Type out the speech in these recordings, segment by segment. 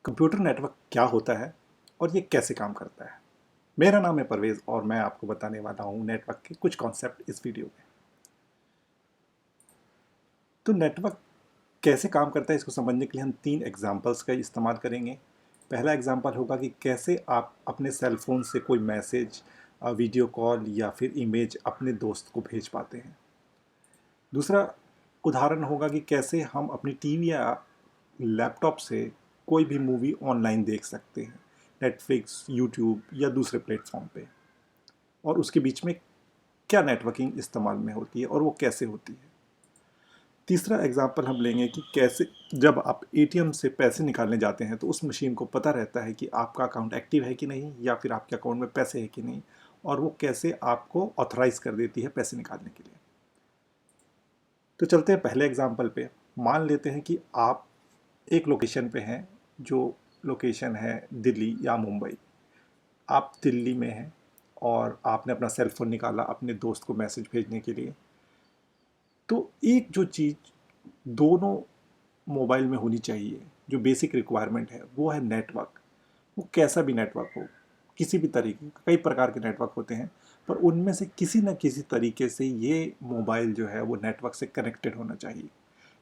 Computer network क्या होता है और ये कैसे काम करता है। मेरा नाम है परवेज़ और मैं आपको बताने वाला हूँ नेटवर्क के कुछ कॉन्सेप्ट इस वीडियो में। तो नेटवर्क कैसे काम करता है इसको समझने के लिए हम 3 एग्जांपल्स का इस्तेमाल करेंगे। पहला एग्जांपल होगा कि कैसे आप अपने सेल फोन से कोई मैसेज, वीडियो कॉल या फिर इमेज अपने दोस्त को भेज पाते हैं। दूसरा उदाहरण होगा कि कैसे हम अपनी टीवी या लैपटॉप से कोई भी मूवी ऑनलाइन देख सकते हैं, नेटफ्लिक्स, यूट्यूब या दूसरे प्लेटफॉर्म पे। और उसके बीच में क्या नेटवर्किंग इस्तेमाल में होती है और वो कैसे होती है। तीसरा एग्जांपल हम लेंगे कि कैसे जब आप एटीएम से पैसे निकालने जाते हैं तो उस मशीन को पता रहता है कि आपका अकाउंट एक्टिव है कि नहीं या फिर आपके अकाउंट में पैसे है कि नहीं, और वो कैसे आपको ऑथराइज कर देती है पैसे निकालने के लिए। तो चलते हैं पहले एग्जांपल पे। मान लेते हैं कि आप एक लोकेशन पे हैं, जो लोकेशन है दिल्ली या मुंबई। आप दिल्ली में हैं और आपने अपना सेल फोन निकाला अपने दोस्त को मैसेज भेजने के लिए। तो एक जो चीज़ दोनों मोबाइल में होनी चाहिए, जो बेसिक रिक्वायरमेंट है, वो है नेटवर्क। वो कैसा भी नेटवर्क हो, किसी भी तरीके, कई प्रकार के नेटवर्क होते हैं, पर उनमें से किसी न किसी तरीके से ये मोबाइल जो है वो नेटवर्क से कनेक्टेड होना चाहिए।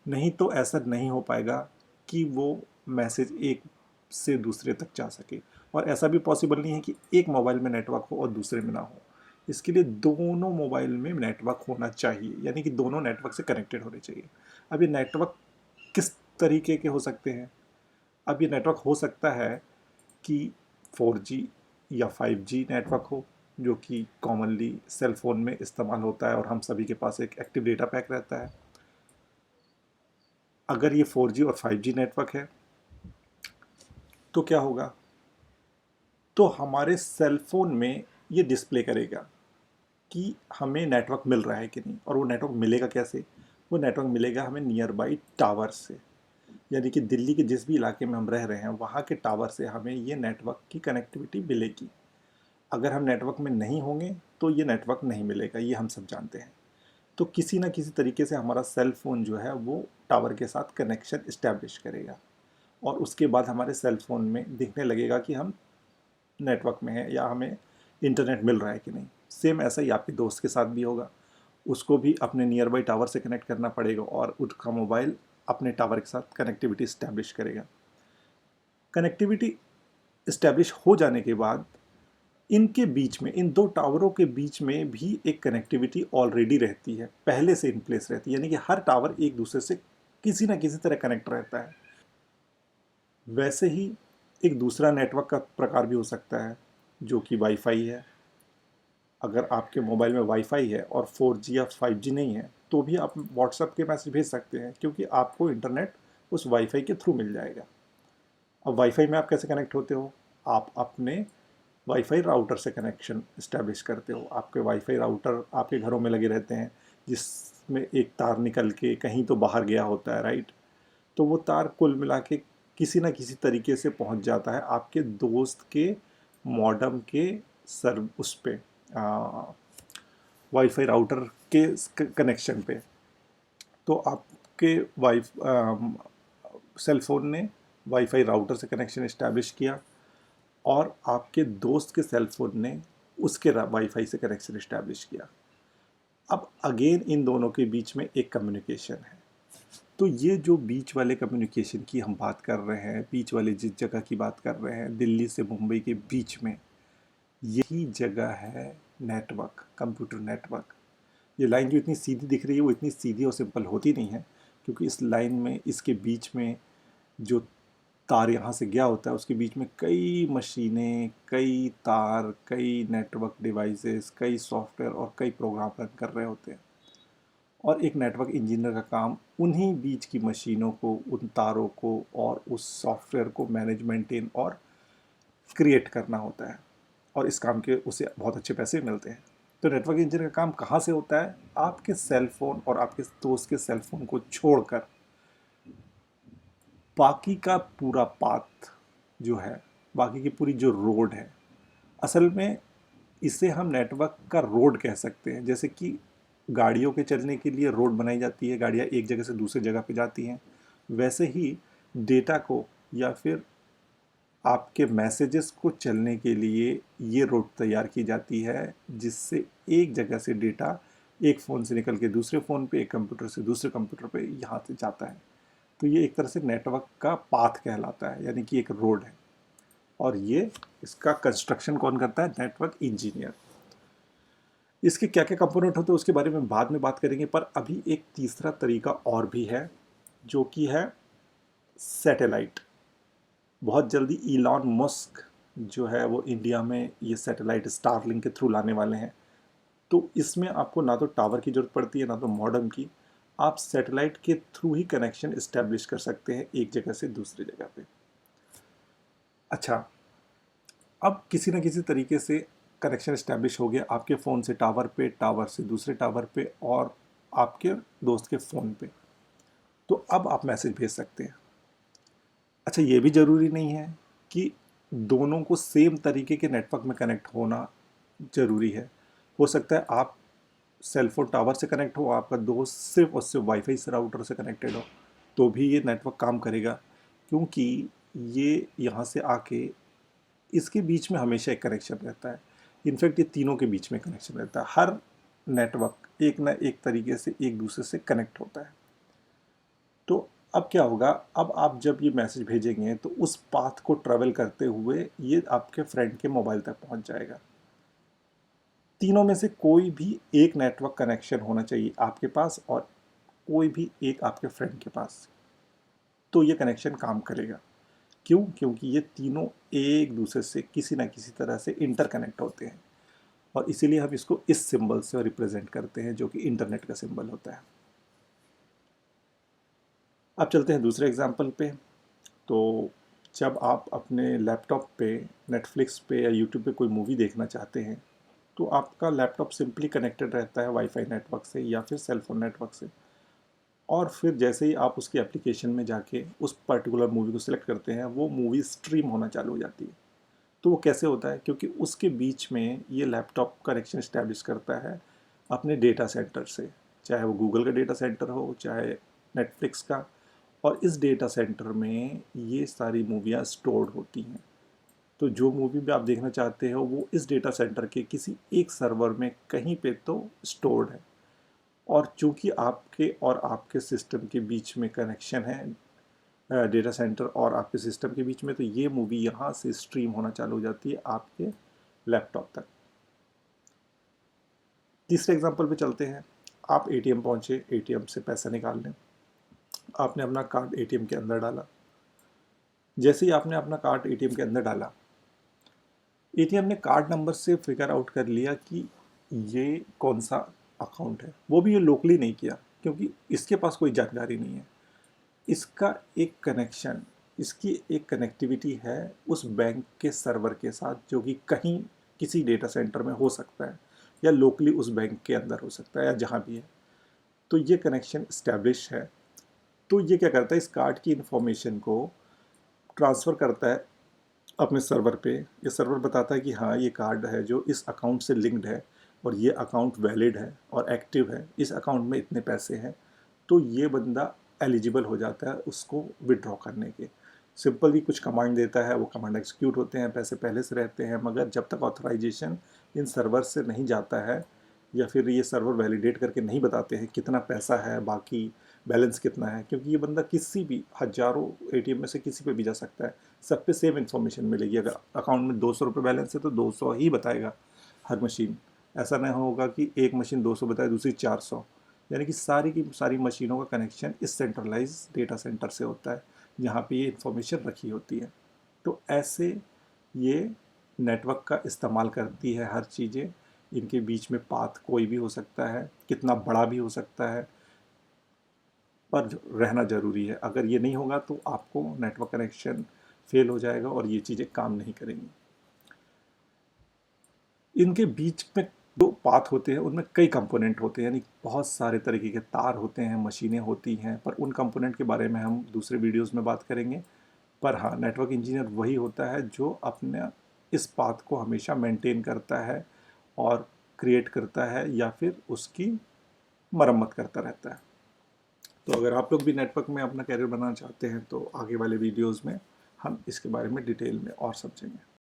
नहीं तो ऐसा नहीं हो पाएगा कि वो मैसेज एक से दूसरे तक जा सके। और ऐसा भी पॉसिबल नहीं है कि एक मोबाइल में नेटवर्क हो और दूसरे में ना हो। इसके लिए दोनों मोबाइल में नेटवर्क होना चाहिए, यानी कि दोनों नेटवर्क से कनेक्टेड होने चाहिए। अब ये नेटवर्क किस तरीके के हो सकते हैं? अब ये नेटवर्क हो सकता है कि 4G या 5G नेटवर्क हो, जो कि कॉमनली सेल फोन में इस्तेमाल होता है और हम सभी के पास एक एक्टिव डेटा पैक रहता है। अगर ये 4G और 5G नेटवर्क है तो क्या होगा? तो हमारे सेल फोन में ये डिस्प्ले करेगा कि हमें नेटवर्क मिल रहा है कि नहीं। और वो नेटवर्क मिलेगा कैसे? वो नेटवर्क मिलेगा हमें नियर बाई टावर से, यानी कि दिल्ली के जिस भी इलाके में हम रह रहे हैं वहाँ के टावर से हमें ये नेटवर्क की कनेक्टिविटी मिलेगी। अगर हम नेटवर्क में नहीं होंगे तो ये नेटवर्क नहीं मिलेगा, ये हम सब जानते हैं। तो किसी ना किसी तरीके से हमारा सेल फोन जो है वो टावर के साथ कनेक्शन इस्टेब्लिश करेगा और उसके बाद हमारे सेल फोन में दिखने लगेगा कि हम नेटवर्क में हैं या हमें इंटरनेट मिल रहा है कि नहीं। सेम ऐसा ही आपके दोस्त के साथ भी होगा। उसको भी अपने नियर बाई टावर से कनेक्ट करना पड़ेगा और उसका मोबाइल अपने टावर के साथ कनेक्टिविटी इस्टेब्लिश करेगा। कनेक्टिविटी इस्टेब्लिश हो जाने के बाद इनके बीच में, इन दो टावरों के बीच में भी एक कनेक्टिविटी ऑलरेडी रहती है, पहले से इन प्लेस रहती है, यानी कि हर टावर एक दूसरे से किसी ना किसी तरह कनेक्ट रहता है। वैसे ही एक दूसरा नेटवर्क का प्रकार भी हो सकता है जो कि वाईफाई है। अगर आपके मोबाइल में वाईफाई है और 4G या 5G नहीं है तो भी आप व्हाट्सएप के मैसेज भेज सकते हैं, क्योंकि आपको इंटरनेट उस वाईफाई के थ्रू मिल जाएगा। अब वाईफाई में आप कैसे कनेक्ट होते हो? आप अपने वाईफाई राउटर से कनेक्शन इस्टेब्लिश करते हो। आपके वाईफाई राउटर आपके घरों में लगे रहते हैं, जिसमें एक तार निकल के कहीं तो बाहर गया होता है, राइट? तो वो तार कुल मिला के किसी ना किसी तरीके से पहुंच जाता है आपके दोस्त के मॉडेम के सर्व उस पे, वाईफाई राउटर के कनेक्शन पे। तो आपके सेल फोन ने वाईफाई राउटर से कनेक्शन इस्टेब्लिश किया और आपके दोस्त के सेल फोन ने उसके वाईफाई से कनेक्शन इस्टेब्लिश किया। अब अगेन इन दोनों के बीच में एक कम्युनिकेशन है। तो ये जो बीच वाले कम्युनिकेशन की हम बात कर रहे हैं, बीच वाले जिस जगह की बात कर रहे हैं, दिल्ली से मुंबई के बीच में, यही जगह है नेटवर्क, कंप्यूटर नेटवर्क। ये लाइन जो इतनी सीधी दिख रही है वो इतनी सीधी और सिंपल होती नहीं है, क्योंकि इस लाइन में, इसके बीच में जो तार यहाँ से गया होता है उसके बीच में कई मशीनें, कई तार, कई नेटवर्क डिवाइसेस, कई सॉफ्टवेयर और कई प्रोग्राम रन कर रहे होते हैं। और एक नेटवर्क इंजीनियर का काम उन्हीं बीच की मशीनों को, उन तारों को और उस सॉफ्टवेयर को मैनेज, मेंटेन और क्रिएट करना होता है। और इस काम के उसे बहुत अच्छे पैसे मिलते हैं। तो नेटवर्क इंजीनियर का काम कहाँ से होता है? आपके सेल फोन और आपके दोस्त के सेल फोन को छोड़कर बाकी का पूरा पाथ जो है, बाकी की पूरी जो रोड है, असल में इसे हम नेटवर्क का रोड कह सकते हैं। जैसे कि गाड़ियों के चलने के लिए रोड बनाई जाती है, गाड़ियाँ एक जगह से दूसरी जगह पे जाती हैं, वैसे ही डेटा को या फिर आपके मैसेजेस को चलने के लिए ये रोड तैयार की जाती है, जिससे एक जगह से डेटा एक फ़ोन से निकल के दूसरे फ़ोन पे, एक कंप्यूटर से दूसरे कंप्यूटर पे यहाँ से जाता है। तो ये एक तरह से नेटवर्क का पाथ कहलाता है, यानी कि एक रोड है। और ये इसका कंस्ट्रक्शन कौन करता है? Network engineer. इसके क्या क्या कंपोनेंट होते हैं उसके बारे में बाद में बात करेंगे, पर अभी एक तीसरा तरीका और भी है, जो कि है सैटेलाइट। बहुत जल्दी इलॉन मस्क जो है वो इंडिया में ये सैटेलाइट स्टारलिंक के थ्रू लाने वाले हैं। तो इसमें आपको ना तो टावर की ज़रूरत पड़ती है ना तो मॉडेम की। आप सैटेलाइट के थ्रू ही कनेक्शन इस्टेब्लिश कर सकते हैं एक जगह से दूसरी जगह पे। अच्छा, अब किसी न किसी तरीके से कनेक्शन इस्टेब्लिश हो गया आपके फ़ोन से टावर पे, टावर से दूसरे टावर पे, और आपके दोस्त के फ़ोन पे। तो अब आप मैसेज भेज सकते हैं। अच्छा, ये भी ज़रूरी नहीं है कि दोनों को सेम तरीके के नेटवर्क में कनेक्ट होना ज़रूरी है। हो सकता है आप सेल फोन टावर से कनेक्ट हो, आपका दोस्त सिर्फ और सिर्फ वाईफाई से राउटर से कनेक्टेड हो, तो भी ये नेटवर्क काम करेगा, क्योंकि ये यहाँ से आके इसके बीच में हमेशा एक कनेक्शन रहता है। इनफैक्ट ये तीनों के बीच में कनेक्शन रहता है। हर नेटवर्क एक ना एक तरीके से एक दूसरे से कनेक्ट होता है। तो अब क्या होगा, अब आप जब ये मैसेज भेजेंगे तो उस पाथ को ट्रेवल करते हुए ये आपके फ्रेंड के मोबाइल तक पहुंच जाएगा। तीनों में से कोई भी एक नेटवर्क कनेक्शन होना चाहिए आपके पास और कोई भी एक आपके फ्रेंड के पास, तो ये कनेक्शन काम करेगा। क्यों? क्योंकि ये तीनों एक दूसरे से किसी ना किसी तरह से इंटरकनेक्ट होते हैं, और इसीलिए हम इसको इस सिंबल से रिप्रेजेंट करते हैं, जो कि इंटरनेट का सिंबल होता है। अब चलते हैं दूसरे एग्जाम्पल पे। तो जब आप अपने लैपटॉप पे नेटफ्लिक्स पे या यूट्यूब पे कोई मूवी देखना चाहते हैं, तो आपका लैपटॉप सिंपली कनेक्टेड रहता है वाईफाई नेटवर्क से या फिर सेल फोन नेटवर्क से। और फिर जैसे ही आप उसकी एप्लीकेशन में जाके उस पर्टिकुलर मूवी को सिलेक्ट करते हैं, वो मूवी स्ट्रीम होना चालू हो जाती है। तो वो कैसे होता है? क्योंकि उसके बीच में ये लैपटॉप कनेक्शन इस्टेब्लिश करता है अपने डेटा सेंटर से, चाहे वो गूगल का डेटा सेंटर हो चाहे नेटफ्लिक्स का। और इस डेटा सेंटर में ये सारी मूवियाँ स्टोर्ड होती हैं। तो जो मूवी भी आप देखना चाहते हो वो इस डेटा सेंटर के किसी एक सर्वर में कहीं पे तो स्टोर्ड है। और चूंकि आपके और आपके सिस्टम के बीच में कनेक्शन है, डेटा सेंटर और आपके सिस्टम के बीच में, तो ये मूवी यहाँ से स्ट्रीम होना चालू हो जाती है आपके लैपटॉप तक। तीसरे एग्जांपल पे चलते हैं। आप एटीएम पहुँचे, एटीएम से पैसा निकाल लें। आपने अपना कार्ड एटीएम के अंदर डाला। जैसे ही आपने अपना कार्ड एटीएम के अंदर डाला, एटीएम ने कार्ड नंबर से फिगर आउट कर लिया कि ये कौन सा अकाउंट है। वो भी ये लोकली नहीं किया, क्योंकि इसके पास कोई जानकारी नहीं है। इसका एक कनेक्शन, इसकी एक कनेक्टिविटी है उस बैंक के सर्वर के साथ, जो कि कहीं किसी डेटा सेंटर में हो सकता है या लोकली उस बैंक के अंदर हो सकता है या जहाँ भी है। तो ये कनेक्शन इस्टेब्लिश है। तो ये क्या करता है, इस कार्ड की इंफॉर्मेशन को ट्रांसफ़र करता है अपने सर्वर पे। ये सर्वर बताता है कि हाँ, ये कार्ड है जो इस अकाउंट से लिंक्ड है और ये अकाउंट वैलिड है और एक्टिव है, इस अकाउंट में इतने पैसे हैं। तो ये बंदा एलिजिबल हो जाता है उसको विड्रॉ करने के। सिंपल ही कुछ कमांड देता है, वो कमांड एग्जीक्यूट होते हैं, पैसे पहले से रहते हैं। मगर जब तक ऑथराइजेशन इन सर्वर से नहीं जाता है या फिर ये सर्वर वैलिडेट करके नहीं बताते हैं कितना पैसा है, बाकी बैलेंस कितना है, क्योंकि ये बंदा किसी भी हज़ारों एटीएम में से किसी पे भी जा सकता है, सब पे सेम इन्फॉर्मेशन मिलेगी। अगर अकाउंट में 200 रुपये बैलेंस है तो 200 ही बताएगा हर मशीन। ऐसा नहीं होगा कि एक मशीन 200 बताए दूसरी 400। यानी कि सारी की सारी मशीनों का कनेक्शन इस सेंट्रलाइज डेटा सेंटर से होता है, जहाँ पे ये इन्फॉर्मेशन रखी होती है। तो ऐसे ये नेटवर्क का इस्तेमाल करती है हर चीज़ें। इनके बीच में पाथ कोई भी हो सकता है, कितना बड़ा भी हो सकता है, पर रहना ज़रूरी है। अगर ये नहीं होगा तो आपको नेटवर्क कनेक्शन फेल हो जाएगा और ये चीज़ें काम नहीं करेंगी। इनके बीच में जो पाथ होते हैं उनमें कई कंपोनेंट होते हैं, यानी बहुत सारे तरीके के तार होते हैं, मशीनें होती हैं, पर उन कंपोनेंट के बारे में हम दूसरे वीडियोस में बात करेंगे। पर हाँ, नेटवर्क इंजीनियर वही होता है जो अपने इस पाथ को हमेशा मेंटेन करता है और क्रिएट करता है या फिर उसकी मरम्मत करता रहता है। तो अगर आप लोग भी नेटवर्क में अपना कैरियर बनाना चाहते हैं तो आगे वाले वीडियोज़ में हम इसके बारे में डिटेल में और समझेंगे।